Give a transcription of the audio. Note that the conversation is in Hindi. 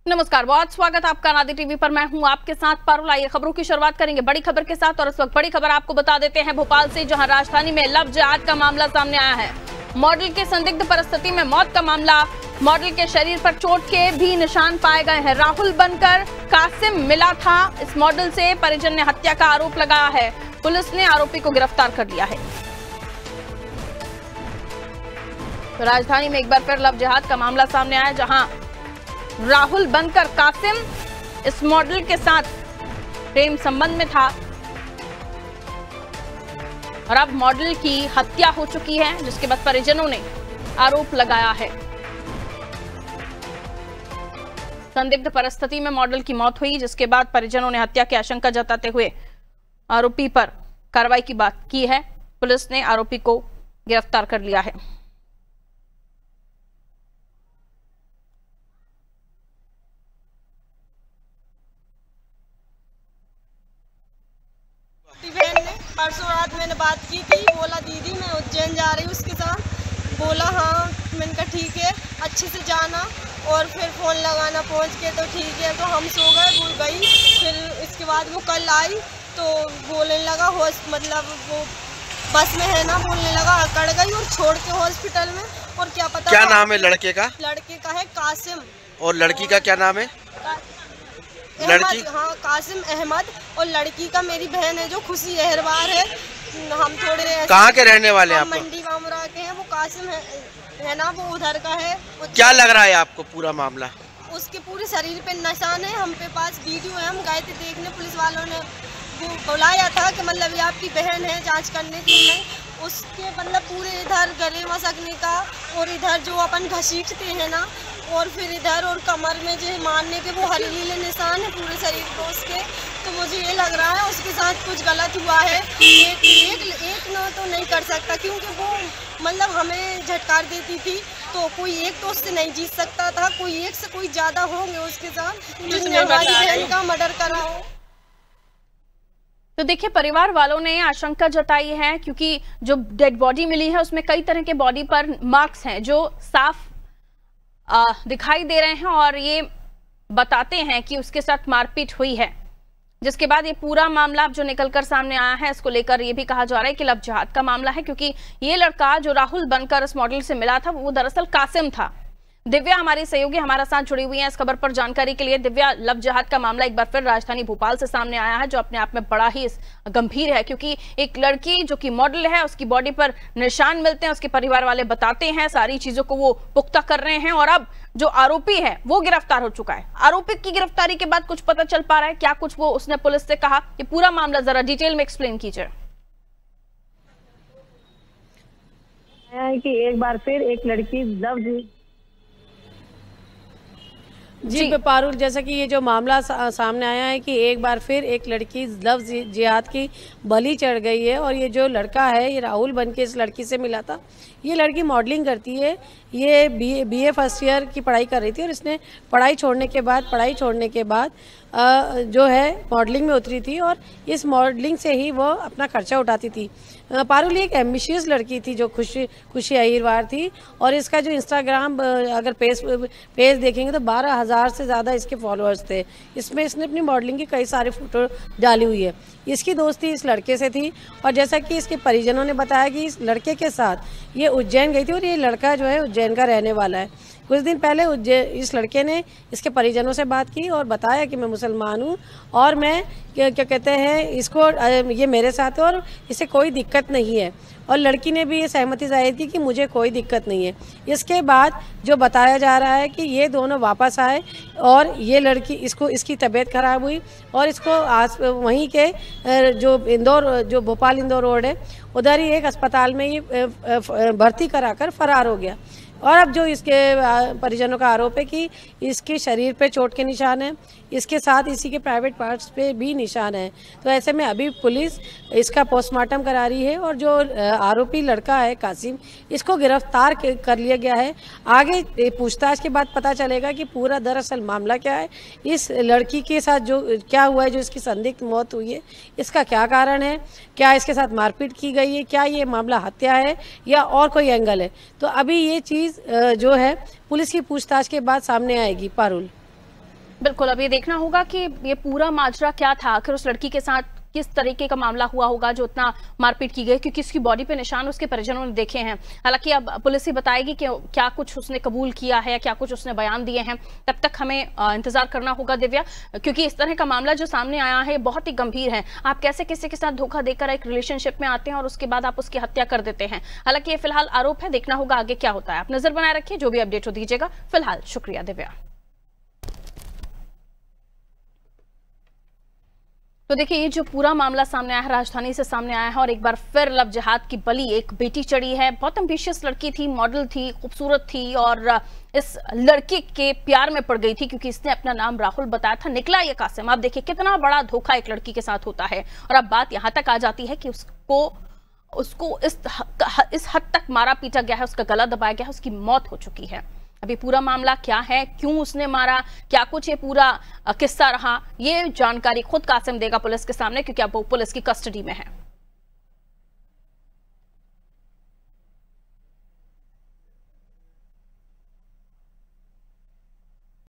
नमस्कार, बहुत स्वागत आपका नादी टीवी पर। मैं हूं आपके साथ पारुल। आइए खबरों की शुरुआत करेंगे बड़ी खबर के साथ। और इस वक्त बड़ी खबर आपको बता देते हैं भोपाल से, जहां राजधानी में लव जिहाद का मामला सामने आया है। मॉडल के संदिग्ध परिस्थिति में मौत का मामला। मॉडल के शरीर पर चोट के भी निशान पाए गए हैं। राहुल बनकर कासिम मिला था इस मॉडल से। परिजन ने हत्या का आरोप लगाया है। पुलिस ने आरोपी को गिरफ्तार कर लिया है। तो राजधानी में एक बार फिर लव जिहाद का मामला सामने आया, जहां राहुल बनकर कासिम इस मॉडल के साथ प्रेम संबंध में था और अब मॉडल की हत्या हो चुकी है, जिसके बाद परिजनों ने आरोप लगाया है। संदिग्ध परिस्थिति में मॉडल की मौत हुई, जिसके बाद परिजनों ने हत्या की आशंका जताते हुए आरोपी पर कार्रवाई की बात की है। पुलिस ने आरोपी को गिरफ्तार कर लिया है। बहन ने परसों रात मैंने बात की थी, बोला दीदी मैं उज्जैन जा रही हूँ उसके साथ। बोला हाँ, मैंने कहा ठीक है, अच्छे से जाना। और फिर फ़ोन लगाना, पहुँच के तो ठीक है। तो हम सो गए, भूल गई। फिर इसके बाद वो कल आई तो बोलने लगा मतलब वो बस में है ना, बोलने लगा अकड़ गई और छोड़ के हॉस्पिटल में। और क्या पता क्या नाम है लड़के का? लड़के का है कासिम। और लड़की का क्या नाम है? लड़की हाँ, कासिम अहमद। और लड़की का मेरी बहन है जो खुशी अहरवार है। हम थोड़े कहाँ के रहने वाले हैं आप? मंडी मामरा के हैं। वो कासिम है ना, वो उधर का है। क्या लग रहा है आपको पूरा मामला? उसके पूरे शरीर पे निशान है। हम पे पास वीडियो है, हम गए थे देखने। पुलिस वालों ने वो बुलाया था कि मतलब ये आपकी बहन है, जांच करने के लिए। उसके मतलब पूरे इधर गले मसकने का और इधर जो अपन घसीटते हैं ना, और फिर इधर और कमर में जो मारने के वो हरीले निशान है पूरे शरीर को उसके। तो मुझे ये लग रहा है उसके साथ कुछ गलत हुआ है। एक ना तो नहीं कर सकता, क्योंकि वो मतलब हमें झटकार देती थी। तो कोई एक तो उससे नहीं जीत सकता था, कोई एक से कोई ज़्यादा होंगे उसके साथ जिसने हमारी बहन का मर्डर करा हो। तो देखिए, परिवार वालों ने आशंका जताई है, क्योंकि जो डेड बॉडी मिली है उसमें कई तरह के बॉडी पर मार्क्स हैं जो साफ दिखाई दे रहे हैं और ये बताते हैं कि उसके साथ मारपीट हुई है। जिसके बाद ये पूरा मामला जो निकलकर सामने आया है, इसको लेकर ये भी कहा जा रहा है कि लव जिहाद का मामला है, क्योंकि ये लड़का जो राहुल बनकर इस मॉडल से मिला था वो दरअसल कासिम था। दिव्या हमारी सहयोगी हमारा साथ जुड़ी हुई है इस खबर पर जानकारी के लिए। दिव्या, लव जिहाद का मामला एक बार फिर राजधानी भोपाल से सामने आया है, जो अपने आप में बड़ा ही गंभीर है, क्योंकि एक लड़की जो कि मॉडल है उसकी बॉडी पर निशान मिलते हैं। उसके परिवार वाले बताते हैं, सारी चीजों को वो पुख्ता कर रहे हैं और अब जो आरोपी है वो गिरफ्तार हो चुका है। आरोपी की गिरफ्तारी के बाद कुछ पता चल पा रहा है क्या? कुछ वो उसने पुलिस से कहा? ये पूरा मामला जरा डिटेल में एक्सप्लेन कीजिए। कि एक बार फिर एक लड़की लव जी पारुल, जैसा कि ये जो मामला सामने आया है कि एक बार फिर एक लड़की लव जिहाद की बलि चढ़ गई है। और ये जो लड़का है ये राहुल बनके इस लड़की से मिला था। ये लड़की मॉडलिंग करती है। ये बीए फर्स्ट ईयर की पढ़ाई कर रही थी और इसने पढ़ाई छोड़ने के बाद जो है मॉडलिंग में उतरी थी और इस मॉडलिंग से ही वो अपना खर्चा उठाती थी। पारुल एक एम्बिशियस लड़की थी जो खुशी अहिरवार थी। और इसका जो इंस्टाग्राम अगर पेज देखेंगे तो 12,000 से ज़्यादा इसके फॉलोअर्स थे। इसमें इसने अपनी मॉडलिंग की कई सारी फोटो डाली हुई है। इसकी दोस्ती इस लड़के से थी और जैसा कि इसके परिजनों ने बताया कि इस लड़के के साथ ये उज्जैन गई थी और ये लड़का जो है उज्जैन का रहने वाला है। कुछ दिन पहले इस लड़के ने इसके परिजनों से बात की और बताया कि मैं मुसलमान हूँ और मैं क्या कहते हैं इसको ये मेरे साथ है और इसे कोई दिक्कत नहीं है। और लड़की ने भी ये सहमति जाहिर की कि मुझे कोई दिक्कत नहीं है। इसके बाद जो बताया जा रहा है कि ये दोनों वापस आए और ये लड़की इसकी तबीयत खराब हुई और इसको वहीं के जो भोपाल इंदौर रोड है उधर ही एक अस्पताल में ये भर्ती कराकर फरार हो गया। और अब जो इसके परिजनों का आरोप है कि इसके शरीर पे चोट के निशान हैं, इसके साथ इसी के प्राइवेट पार्ट्स पे भी निशान है। तो ऐसे में अभी पुलिस इसका पोस्टमार्टम करा रही है और जो आरोपी लड़का है कासिम, इसको गिरफ्तार कर लिया गया है। आगे पूछताछ के बाद पता चलेगा कि पूरा दरअसल मामला क्या है, इस लड़की के साथ जो क्या हुआ है, जो इसकी संदिग्ध मौत हुई है, इसका क्या कारण है, क्या इसके साथ मारपीट की गई है, क्या ये मामला हत्या है या और कोई एंगल है। तो अभी ये चीज़ जो है पुलिस की पूछताछ के बाद सामने आएगी। पारुल। बिल्कुल, अब ये देखना होगा कि ये पूरा माजरा क्या था, आखिर उस लड़की के साथ किस तरीके का मामला हुआ होगा जो इतना मारपीट की गई, क्योंकि उसकी बॉडी पे निशान उसके परिजनों ने देखे हैं। हालांकि अब पुलिस ही बताएगी कि क्या कुछ उसने कबूल किया है, क्या कुछ उसने बयान दिए हैं। तब तक हमें इंतजार करना होगा दिव्या, क्योंकि इस तरह का मामला जो सामने आया है बहुत ही गंभीर है। आप कैसे किसी के साथ धोखा देकर एक रिलेशनशिप में आते हैं और उसके बाद आप उसकी हत्या कर देते हैं। हालांकि ये फिलहाल आरोप है, देखना होगा आगे क्या होता है। आप नजर बनाए रखिए, जो भी अपडेट हो दीजिएगा। फिलहाल शुक्रिया दिव्या। तो देखिए, ये जो पूरा मामला सामने आया है, राजधानी से सामने आया है और एक बार फिर लव जिहाद की बलि एक बेटी चढ़ी है। बहुत एम्बिशियस लड़की थी, मॉडल थी, खूबसूरत थी और इस लड़के के प्यार में पड़ गई थी क्योंकि इसने अपना नाम राहुल बताया था। निकला ये कासिम। आप देखिए कितना बड़ा धोखा एक लड़की के साथ होता है। और अब बात यहां तक आ जाती है कि उसको इस हद तक मारा पीटा गया है, उसका गला दबाया गया है, उसकी मौत हो चुकी है। अभी पूरा मामला क्या है, क्यों उसने मारा, क्या कुछ ये पूरा किस्सा रहा, ये जानकारी खुद कासिम देगा पुलिस के सामने, क्योंकि अब वो पुलिस की कस्टडी में है।